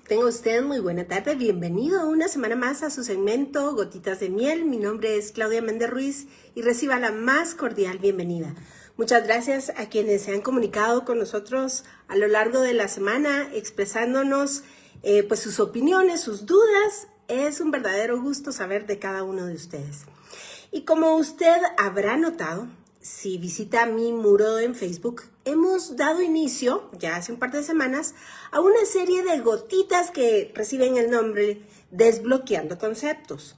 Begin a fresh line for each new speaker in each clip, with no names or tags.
Tenga usted muy buena tarde. Bienvenido una semana más a su segmento Gotitas de Miel. Mi nombre es Claudia Méndez Ruiz y reciba la más cordial bienvenida. Muchas gracias a quienes se han comunicado con nosotros a lo largo de la semana expresándonos pues sus opiniones, sus dudas. Es un verdadero gusto saber de cada uno de ustedes. Y como usted habrá notado, si visita mi muro en Facebook, hemos dado inicio, ya hace un par de semanas, a una serie de gotitas que reciben el nombre Desbloqueando Conceptos.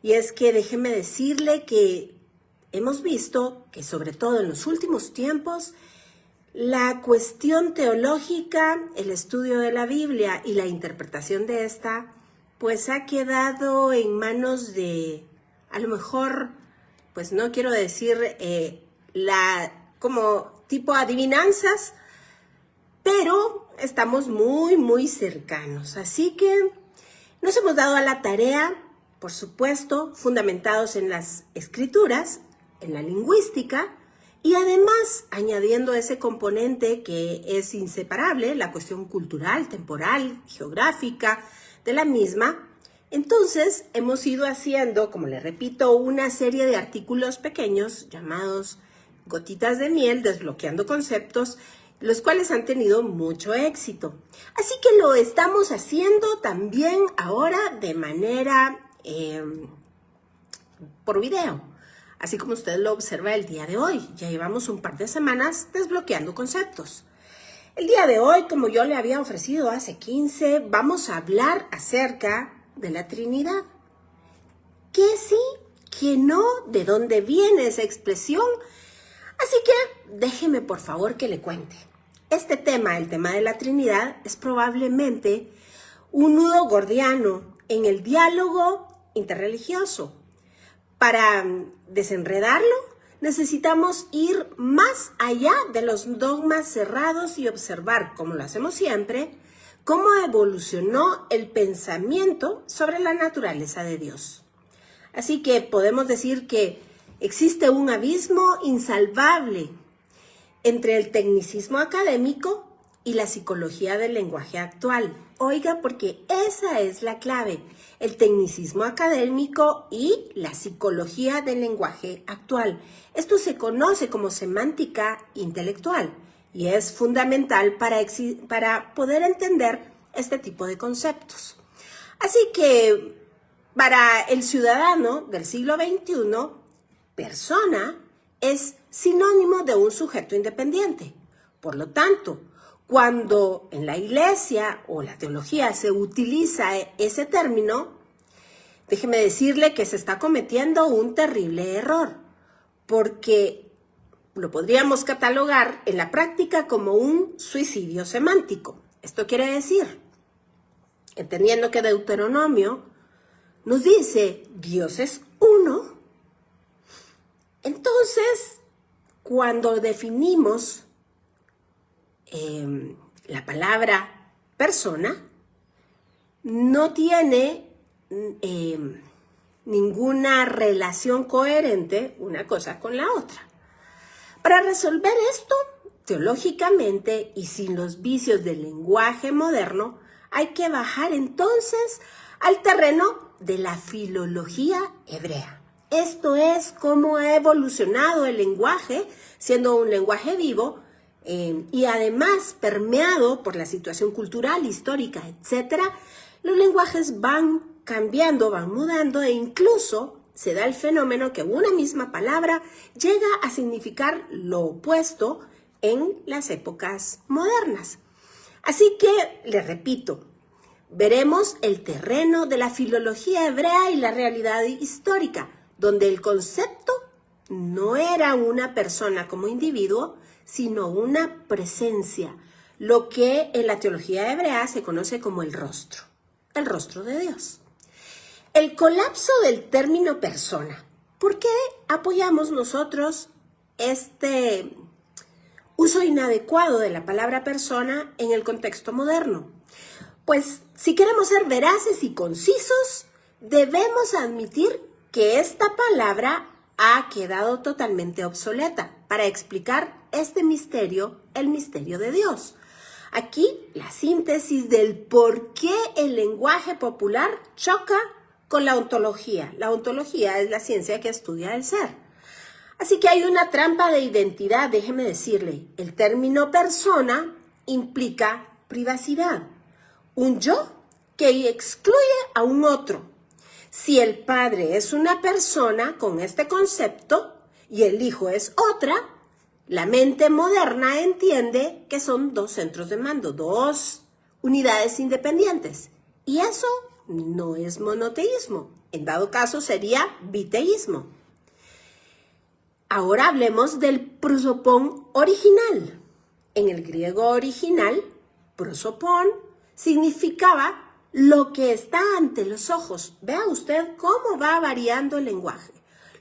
Y es que déjeme decirle que hemos visto que sobre todo en los últimos tiempos, la cuestión teológica, el estudio de la Biblia y la interpretación de esta, pues ha quedado en manos de, a lo mejor, pues no quiero decir como tipo adivinanzas, pero estamos muy cercanos. Así que nos hemos dado a la tarea, por supuesto, fundamentados en las escrituras, en la lingüística, y además añadiendo ese componente que es inseparable, la cuestión cultural, temporal, geográfica de la misma. Entonces hemos ido haciendo, como le repito, una serie de artículos pequeños llamados Gotitas de Miel, Desbloqueando Conceptos, los cuales han tenido mucho éxito. Así que lo estamos haciendo también ahora de manera por video, así como usted lo observa el día de hoy. Ya llevamos un par de semanas desbloqueando conceptos. El día de hoy, como yo le había ofrecido hace 15, vamos a hablar acerca de la Trinidad. ¿Qué sí? ¿Qué no? ¿De dónde viene esa expresión? Así que déjeme por favor que le cuente. Este tema, el tema de la Trinidad, es probablemente un nudo gordiano en el diálogo interreligioso. Para desenredarlo, necesitamos ir más allá de los dogmas cerrados y observar, como lo hacemos siempre, cómo evolucionó el pensamiento sobre la naturaleza de Dios. Así que podemos decir que existe un abismo insalvable entre el tecnicismo académico y la psicología del lenguaje actual. Oiga, porque esa es la clave, el tecnicismo académico y la psicología del lenguaje actual. Esto se conoce como semántica intelectual y es fundamental para poder entender este tipo de conceptos. Así que para el ciudadano del siglo XXI, persona es sinónimo de un sujeto independiente. Por lo tanto, cuando en la iglesia o la teología se utiliza ese término, déjeme decirle que se está cometiendo un terrible error, porque lo podríamos catalogar en la práctica como un suicidio semántico. Esto quiere decir, entendiendo que Deuteronomio nos dice Dios es uno, entonces cuando definimos la palabra persona, no tiene ninguna relación coherente una cosa con la otra. Para resolver esto, teológicamente y sin los vicios del lenguaje moderno, hay que bajar entonces al terreno de la filología hebrea. Esto es cómo ha evolucionado el lenguaje, siendo un lenguaje vivo, y además permeado por la situación cultural, histórica, etc. Los lenguajes van cambiando, van mudando e incluso se da el fenómeno que una misma palabra llega a significar lo opuesto en las épocas modernas. Así que, le repito, veremos el terreno de la filología hebrea y la realidad histórica, donde el concepto no era una persona como individuo, sino una presencia, lo que en la teología hebrea se conoce como el rostro de Dios. El colapso del término persona. ¿Por qué apoyamos nosotros este uso inadecuado de la palabra persona en el contexto moderno? Pues si queremos ser veraces y concisos, debemos admitir que esta palabra ha quedado totalmente obsoleta para explicar este misterio, el misterio de Dios. Aquí la síntesis del por qué el lenguaje popular choca con la ontología. La ontología es la ciencia que estudia el ser. Así que hay una trampa de identidad, déjeme decirle. El término persona implica privacidad. Un yo que excluye a un otro. Si el padre es una persona con este concepto y el hijo es otra, la mente moderna entiende que son dos centros de mando, dos unidades independientes. Y eso no es monoteísmo. En dado caso sería biteísmo. Ahora hablemos del prosopón original. En el griego original, prosopón significaba lo que está ante los ojos. Vea usted cómo va variando el lenguaje.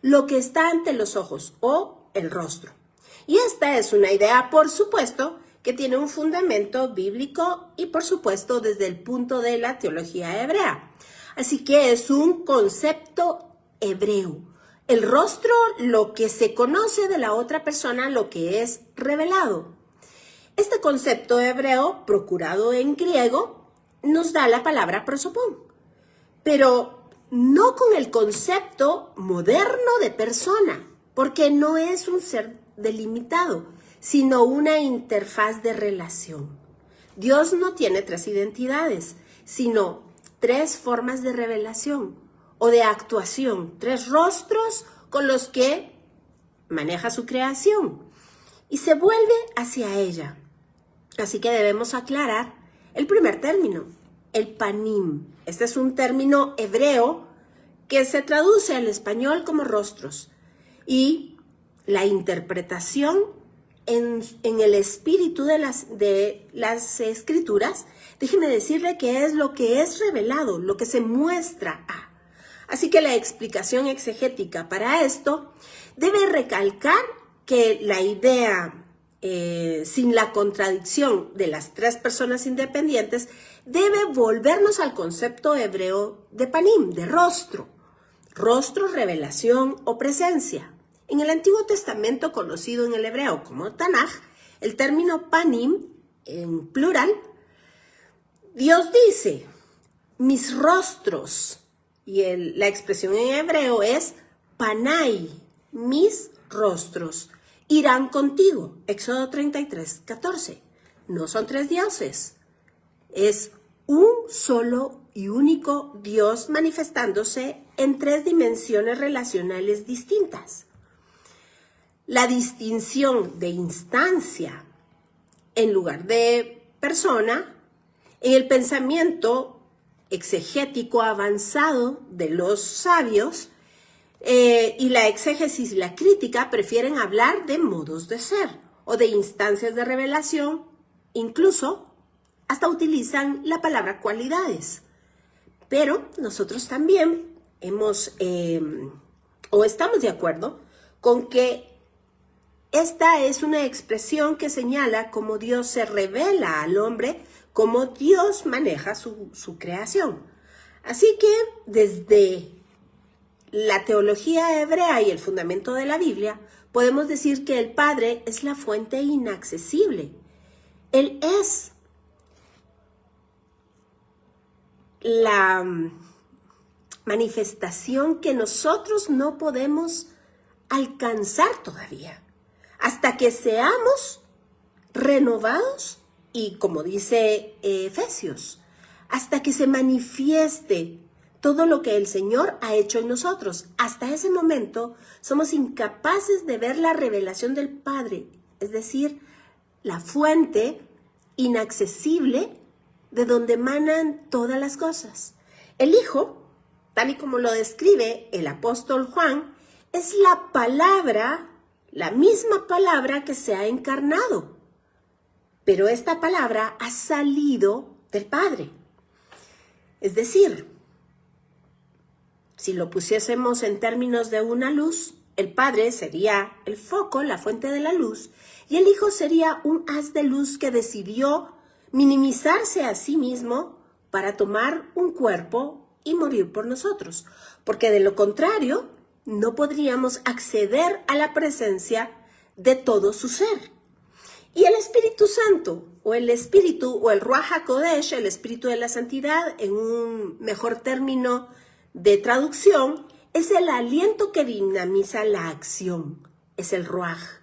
Lo que está ante los ojos o el rostro. Y esta es una idea, por supuesto, que tiene un fundamento bíblico y, por supuesto, desde el punto de la teología hebrea. Así que es un concepto hebreo. El rostro, lo que se conoce de la otra persona, lo que es revelado. Este concepto hebreo, procurado en griego, nos da la palabra prosopón, pero no con el concepto moderno de persona, porque no es un ser delimitado, sino una interfaz de relación. Dios no tiene tres identidades, sino tres formas de revelación o de actuación, tres rostros con los que maneja su creación y se vuelve hacia ella. Así que debemos aclarar el primer término, el panim. Este es un término hebreo que se traduce al español como rostros y la interpretación en el espíritu de las escrituras, déjeme decirle que es lo que es revelado, lo que se muestra a. Así que la explicación exegética para esto debe recalcar que la idea sin la contradicción de las tres personas independientes debe volvernos al concepto hebreo de panim, de rostro. Rostro, revelación o presencia. En el Antiguo Testamento, conocido en el hebreo como Tanaj, el término panim, en plural, Dios dice, mis rostros, y la expresión en hebreo es panai, mis rostros, irán contigo. Éxodo 33, 14. No son tres dioses, es un solo y único Dios manifestándose en tres dimensiones relacionales distintas. La distinción de instancia en lugar de persona en el pensamiento exegético avanzado de los sabios y la exégesis y la crítica prefieren hablar de modos de ser o de instancias de revelación, incluso hasta utilizan la palabra cualidades. Pero nosotros también estamos de acuerdo con que esta es una expresión que señala cómo Dios se revela al hombre, cómo Dios maneja su creación. Así que desde la teología hebrea y el fundamento de la Biblia, podemos decir que el Padre es la fuente inaccesible. Él es la manifestación que nosotros no podemos alcanzar todavía, hasta que seamos renovados y, como dice Efesios, hasta que se manifieste todo lo que el Señor ha hecho en nosotros. Hasta ese momento somos incapaces de ver la revelación del Padre, es decir, la fuente inaccesible de donde emanan todas las cosas. El Hijo, tal y como lo describe el apóstol Juan, es la palabra, la misma palabra que se ha encarnado. Pero esta palabra ha salido del Padre. Es decir, si lo pusiésemos en términos de una luz, el Padre sería el foco, la fuente de la luz, y el Hijo sería un haz de luz que decidió minimizarse a sí mismo para tomar un cuerpo y morir por nosotros, porque de lo contrario no podríamos acceder a la presencia de todo su ser. Y el Espíritu Santo, o el Espíritu, o el Ruach HaKodesh, el Espíritu de la Santidad, en un mejor término de traducción, es el aliento que dinamiza la acción, es el Ruach.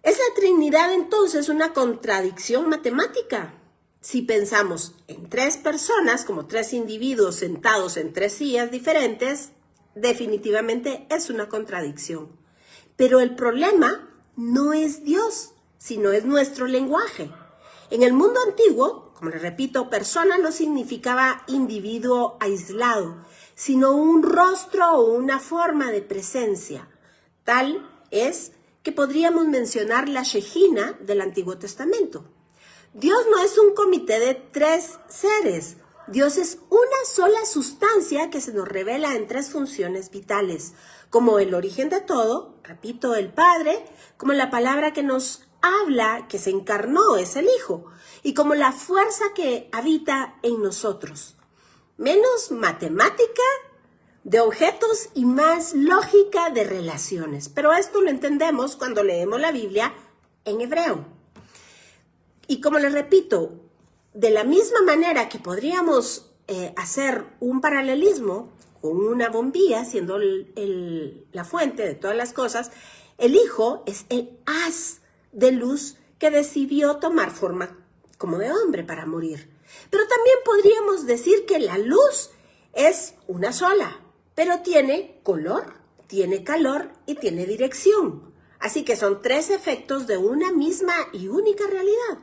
¿Es la Trinidad entonces una contradicción matemática? Si pensamos en tres personas, como tres individuos sentados en tres sillas diferentes, definitivamente es una contradicción. Pero el problema no es Dios, sino es nuestro lenguaje. En el mundo antiguo, como les repito, persona no significaba individuo aislado, sino un rostro o una forma de presencia. Tal es que podríamos mencionar la Shejina del Antiguo Testamento. Dios no es un comité de tres seres. Dios es una sola sustancia que se nos revela en tres funciones vitales, como el origen de todo, repito, el Padre, como la palabra que nos habla, que se encarnó, es el Hijo, y como la fuerza que habita en nosotros. Menos matemática de objetos y más lógica de relaciones. Pero esto lo entendemos cuando leemos la Biblia en hebreo. Y como les repito, de la misma manera que podríamos hacer un paralelismo con una bombilla, siendo la fuente de todas las cosas, el Hijo es el haz de luz que decidió tomar forma como de hombre para morir. Pero también podríamos decir que la luz es una sola, pero tiene color, tiene calor y tiene dirección. Así que son tres efectos de una misma y única realidad.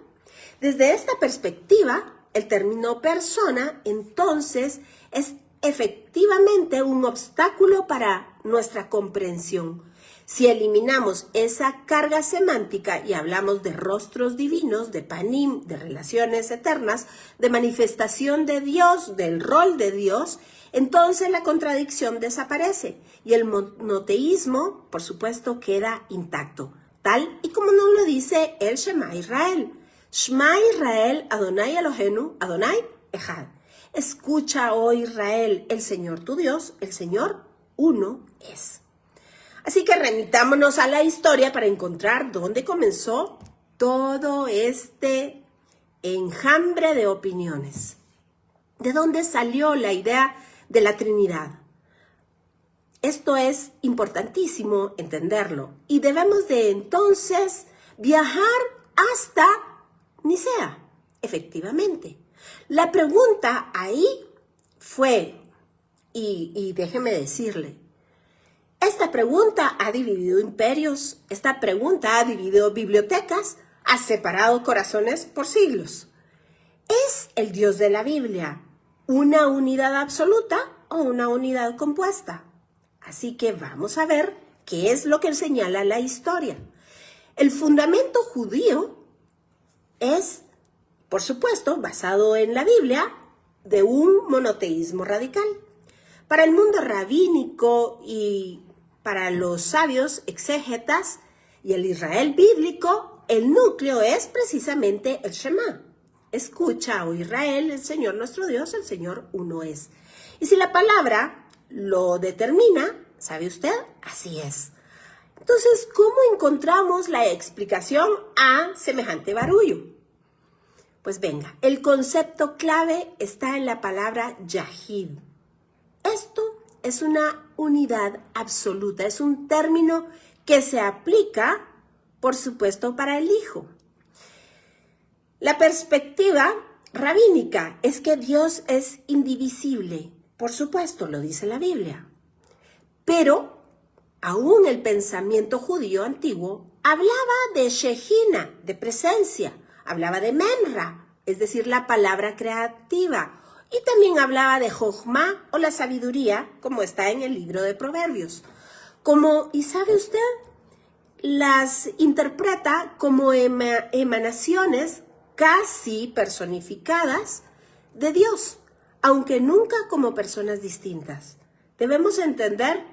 Desde esta perspectiva, el término persona, entonces, es efectivamente un obstáculo para nuestra comprensión. Si eliminamos esa carga semántica y hablamos de rostros divinos, de panim, de relaciones eternas, de manifestación de Dios, del rol de Dios, entonces la contradicción desaparece y el monoteísmo, por supuesto, queda intacto, tal y como nos lo dice el Shema Israel. Shema Israel, Adonai Eloheinu, Adonai Echad. Escucha, oh Israel, el Señor tu Dios, el Señor uno es. Así que remitámonos a la historia para encontrar dónde comenzó todo este enjambre de opiniones. ¿De dónde salió la idea de la Trinidad? Esto es importantísimo entenderlo y debemos de entonces viajar hasta Nicea, efectivamente. La pregunta ahí fue, y déjeme decirle, esta pregunta ha dividido imperios, esta pregunta ha dividido bibliotecas, ha separado corazones por siglos. ¿Es el Dios de la Biblia una unidad absoluta o una unidad compuesta? Así que vamos a ver qué es lo que señala la historia. El fundamento judío es, por supuesto, basado en la Biblia, de un monoteísmo radical. Para el mundo rabínico y para los sabios exégetas y el Israel bíblico, el núcleo es precisamente el Shema. Escucha, oh Israel, el Señor nuestro Dios, el Señor uno es. Y si la palabra lo determina, ¿sabe usted? Así es. Entonces, ¿cómo encontramos la explicación a semejante barullo? Pues venga, el concepto clave está en la palabra Yahid. Esto es una unidad absoluta, es un término que se aplica, por supuesto, para el Hijo. La perspectiva rabínica es que Dios es indivisible, por supuesto, lo dice la Biblia. Pero aún el pensamiento judío antiguo hablaba de Shejina, de presencia, hablaba de Memra, es decir, la palabra creativa, y también hablaba de Jochma o la sabiduría, como está en el libro de Proverbios. ¿Y sabe usted? Las interpreta como emanaciones casi personificadas de Dios, aunque nunca como personas distintas. Debemos entender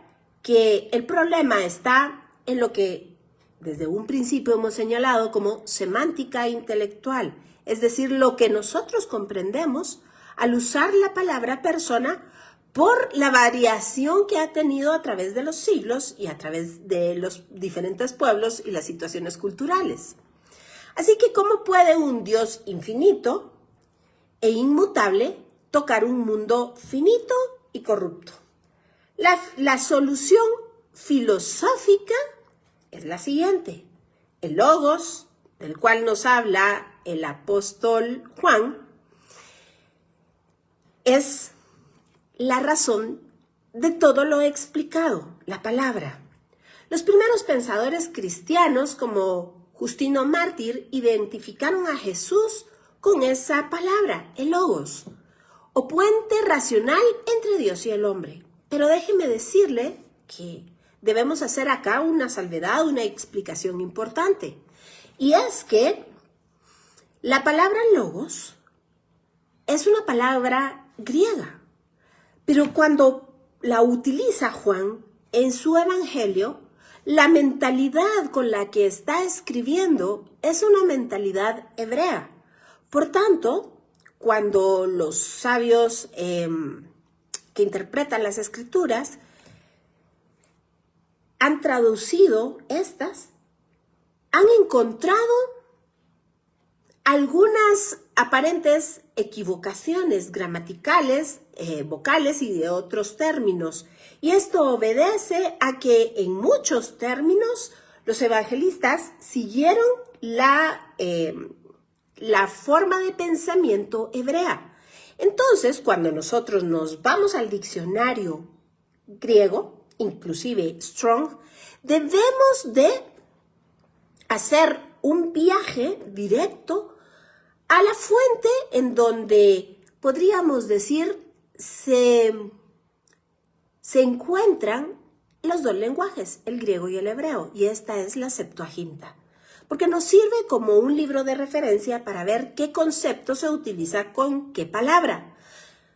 que el problema está en lo que desde un principio hemos señalado como semántica intelectual, es decir, lo que nosotros comprendemos al usar la palabra persona por la variación que ha tenido a través de los siglos y a través de los diferentes pueblos y las situaciones culturales. Así que, ¿cómo puede un Dios infinito e inmutable tocar un mundo finito y corrupto? La solución filosófica es la siguiente. El logos, del cual nos habla el apóstol Juan, es la razón de todo lo explicado, la palabra. Los primeros pensadores cristianos, como Justino Mártir, identificaron a Jesús con esa palabra, el logos, o puente racional entre Dios y el hombre. Pero déjeme decirle que debemos hacer acá una salvedad, una explicación importante. Y es que la palabra logos es una palabra griega, pero cuando la utiliza Juan en su evangelio, la mentalidad con la que está escribiendo es una mentalidad hebrea. Por tanto, cuando los sabios que interpretan las escrituras han traducido estas, han encontrado algunas aparentes equivocaciones gramaticales, vocales y de otros términos. Y esto obedece a que en muchos términos los evangelistas siguieron la forma de pensamiento hebrea. Entonces, cuando nosotros nos vamos al diccionario griego, inclusive Strong, debemos de hacer un viaje directo a la fuente en donde podríamos decir se encuentran los dos lenguajes, el griego y el hebreo, y esta es la Septuaginta, porque nos sirve como un libro de referencia para ver qué concepto se utiliza con qué palabra.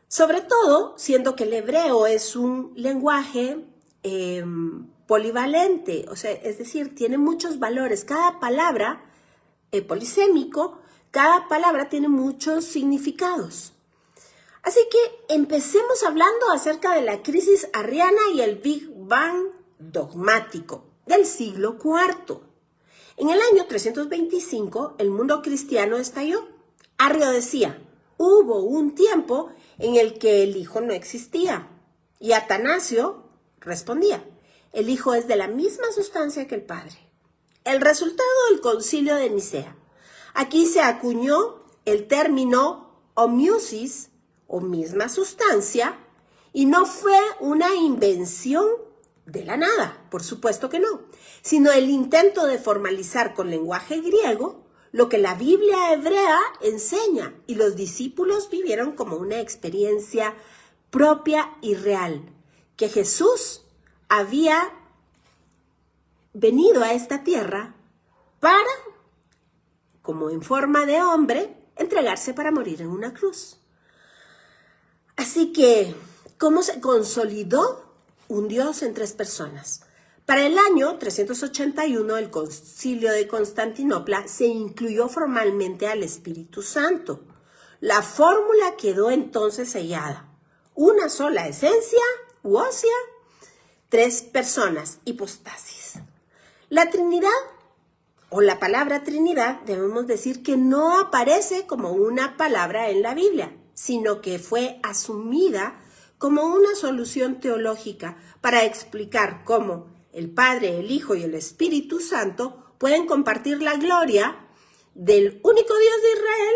Sobre todo, siendo que el hebreo es un lenguaje polivalente, o sea, es decir, tiene muchos valores. Cada palabra, polisémico, cada palabra tiene muchos significados. Así que empecemos hablando acerca de la crisis arriana y el Big Bang dogmático del siglo IV. En el año 325, el mundo cristiano estalló. Arrio decía, hubo un tiempo en el que el Hijo no existía. Y Atanasio respondía, el Hijo es de la misma sustancia que el Padre. El resultado del concilio de Nicea. Aquí se acuñó el término homeosis, o misma sustancia, y no fue una invención de la nada, por supuesto que no, sino el intento de formalizar con lenguaje griego lo que la Biblia hebrea enseña, y los discípulos vivieron como una experiencia propia y real, que Jesús había venido a esta tierra para, como en forma de hombre, entregarse para morir en una cruz. Así que, ¿cómo se consolidó un Dios en tres personas? Para el año 381, el Concilio de Constantinopla se incluyó formalmente al Espíritu Santo. La fórmula quedó entonces sellada. Una sola esencia, ósea, tres personas, hipostasis. La Trinidad, o la palabra Trinidad, debemos decir que no aparece como una palabra en la Biblia, sino que fue asumida como una solución teológica para explicar cómo el Padre, el Hijo y el Espíritu Santo pueden compartir la gloria del único Dios de Israel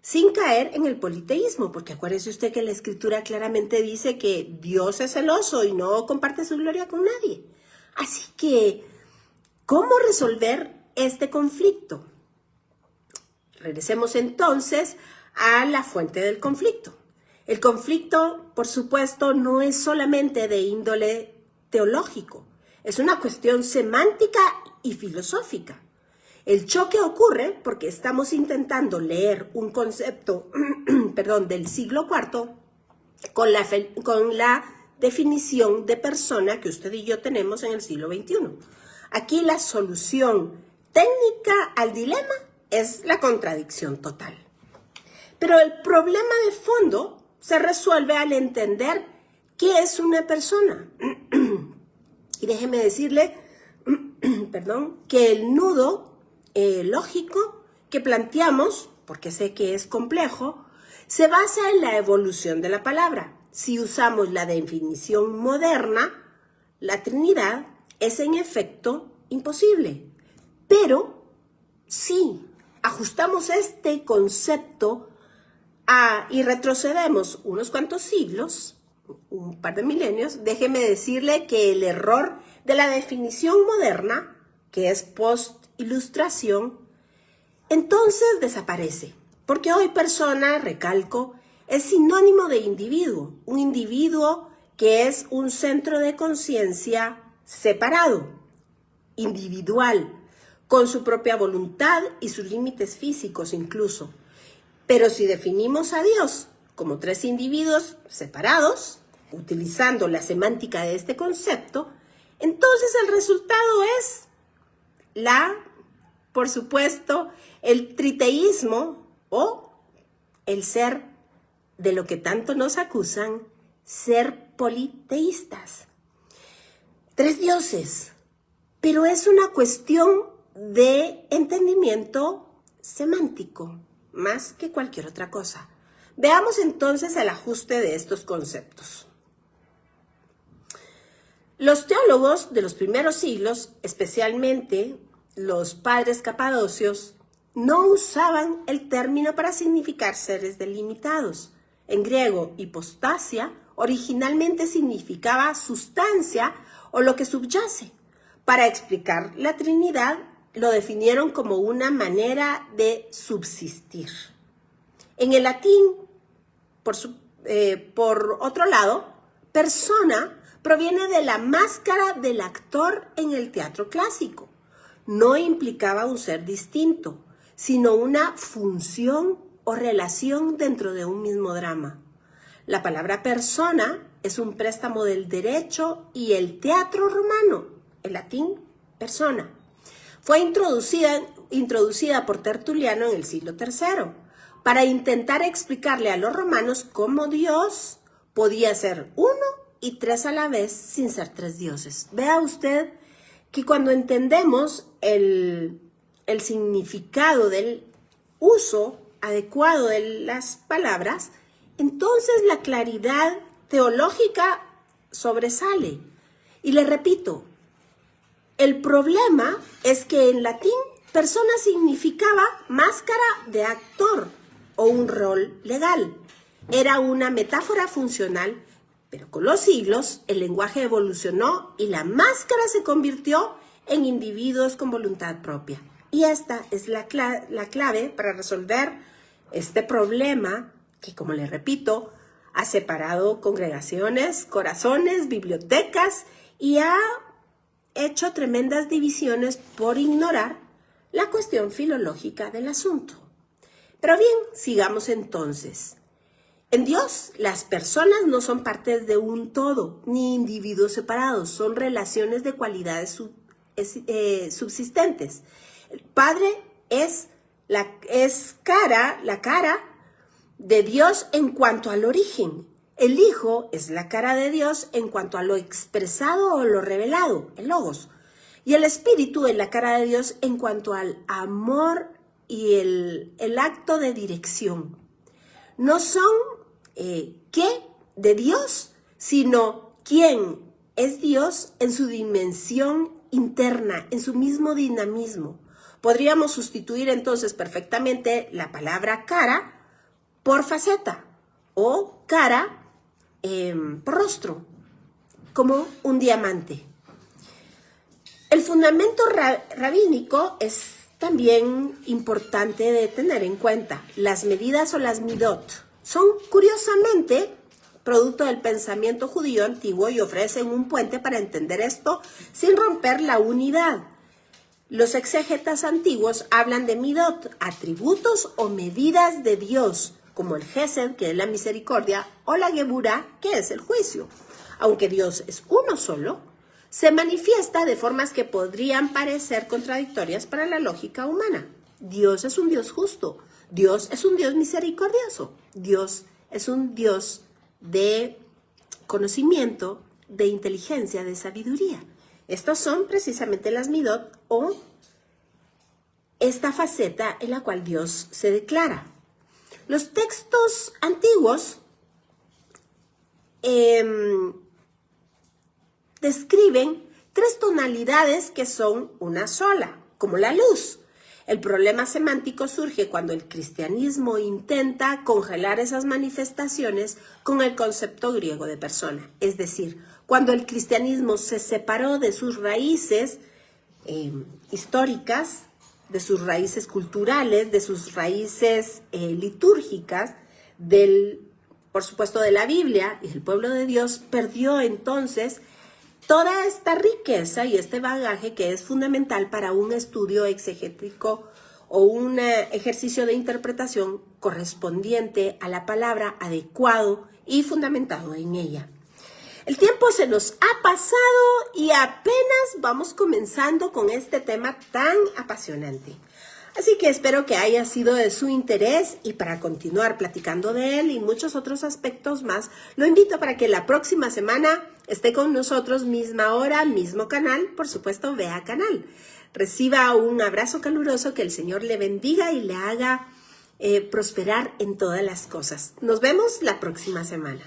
sin caer en el politeísmo, porque acuérdese usted que la Escritura claramente dice que Dios es celoso y no comparte su gloria con nadie. Así que, ¿cómo resolver este conflicto? Regresemos entonces a la fuente del conflicto. El conflicto, por supuesto, no es solamente de índole teológico, es una cuestión semántica y filosófica. El choque ocurre porque estamos intentando leer un concepto del siglo IV con la definición de persona que usted y yo tenemos en el siglo XXI. Aquí la solución técnica al dilema es la contradicción total. Pero el problema de fondo se resuelve al entender qué es una persona. Y déjeme decirle, que el nudo lógico que planteamos, porque sé que es complejo, se basa en la evolución de la palabra. Si usamos la definición moderna, la Trinidad es en efecto imposible. Pero si ajustamos este concepto y retrocedemos unos cuantos siglos, un par de milenios, déjeme decirle que el error de la definición moderna, que es post-ilustración, entonces desaparece. Porque hoy persona, recalco, es sinónimo de individuo. Un individuo que es un centro de conciencia separado, individual, con su propia voluntad y sus límites físicos incluso. Pero si definimos a Dios como tres individuos separados, utilizando la semántica de este concepto, entonces el resultado es por supuesto, el triteísmo o el ser de lo que tanto nos acusan, ser politeístas. Tres dioses, pero es una cuestión de entendimiento semántico, más que cualquier otra cosa. Veamos entonces el ajuste de estos conceptos. Los teólogos de los primeros siglos, especialmente los padres capadocios, no usaban el término para significar seres delimitados. En griego, hipostasia originalmente significaba sustancia o lo que subyace. Para explicar la Trinidad, lo definieron como una manera de subsistir. En el latín, por otro lado, persona proviene de la máscara del actor en el teatro clásico. No implicaba un ser distinto, sino una función o relación dentro de un mismo drama. La palabra persona es un préstamo del derecho y el teatro romano, el latín persona. Fue introducida por Tertuliano en el siglo III para intentar explicarle a los romanos cómo Dios podía ser uno y tres a la vez sin ser tres dioses. Vea usted que cuando entendemos el significado del uso adecuado de las palabras, entonces la claridad teológica sobresale. Y le repito, el problema es que en latín persona significaba máscara de actor o un rol legal. Era una metáfora funcional, pero con los siglos el lenguaje evolucionó y la máscara se convirtió en individuos con voluntad propia. Y esta es la clave para resolver este problema que, como le repito, ha separado congregaciones, corazones, bibliotecas y ha hecho tremendas divisiones por ignorar la cuestión filológica del asunto. Pero bien, sigamos entonces. En Dios, las personas no son partes de un todo, ni individuos separados, son relaciones de cualidades subsistentes. El Padre es la cara de Dios en cuanto al origen. El Hijo es la cara de Dios en cuanto a lo expresado o lo revelado, el Logos. Y el Espíritu es la cara de Dios en cuanto al amor y el acto de dirección. No son qué de Dios, sino quién es Dios en su dimensión interna, en su mismo dinamismo. Podríamos sustituir entonces perfectamente la palabra cara por faceta o cara por rostro, como un diamante. El fundamento rabínico es también importante de tener en cuenta. Las medidas o las midot son curiosamente producto del pensamiento judío antiguo y ofrecen un puente para entender esto sin romper la unidad. Los exégetas antiguos hablan de midot, atributos o medidas de Dios, como el Gesed, que es la misericordia, o la Geburá, que es el juicio. Aunque Dios es uno solo, se manifiesta de formas que podrían parecer contradictorias para la lógica humana. Dios es un Dios justo, Dios es un Dios misericordioso, Dios es un Dios de conocimiento, de inteligencia, de sabiduría. Estas son precisamente las midot o esta faceta en la cual Dios se declara. Los textos antiguos describen 3 tonalidades que son una sola, como la luz. El problema semántico surge cuando el cristianismo intenta congelar esas manifestaciones con el concepto griego de persona. Es decir, cuando el cristianismo se separó de sus raíces históricas, de sus raíces culturales, de sus raíces litúrgicas, por supuesto de la Biblia y del pueblo de Dios, perdió entonces toda esta riqueza y este bagaje que es fundamental para un estudio exegético o un ejercicio de interpretación correspondiente a la palabra, adecuado y fundamentado en ella. El tiempo se nos ha pasado y apenas vamos comenzando con este tema tan apasionante. Así que espero que haya sido de su interés y para continuar platicando de él y muchos otros aspectos más, lo invito para que la próxima semana esté con nosotros, misma hora, mismo canal, por supuesto, vea canal. Reciba un abrazo caluroso, que el Señor le bendiga y le haga prosperar en todas las cosas. Nos vemos la próxima semana.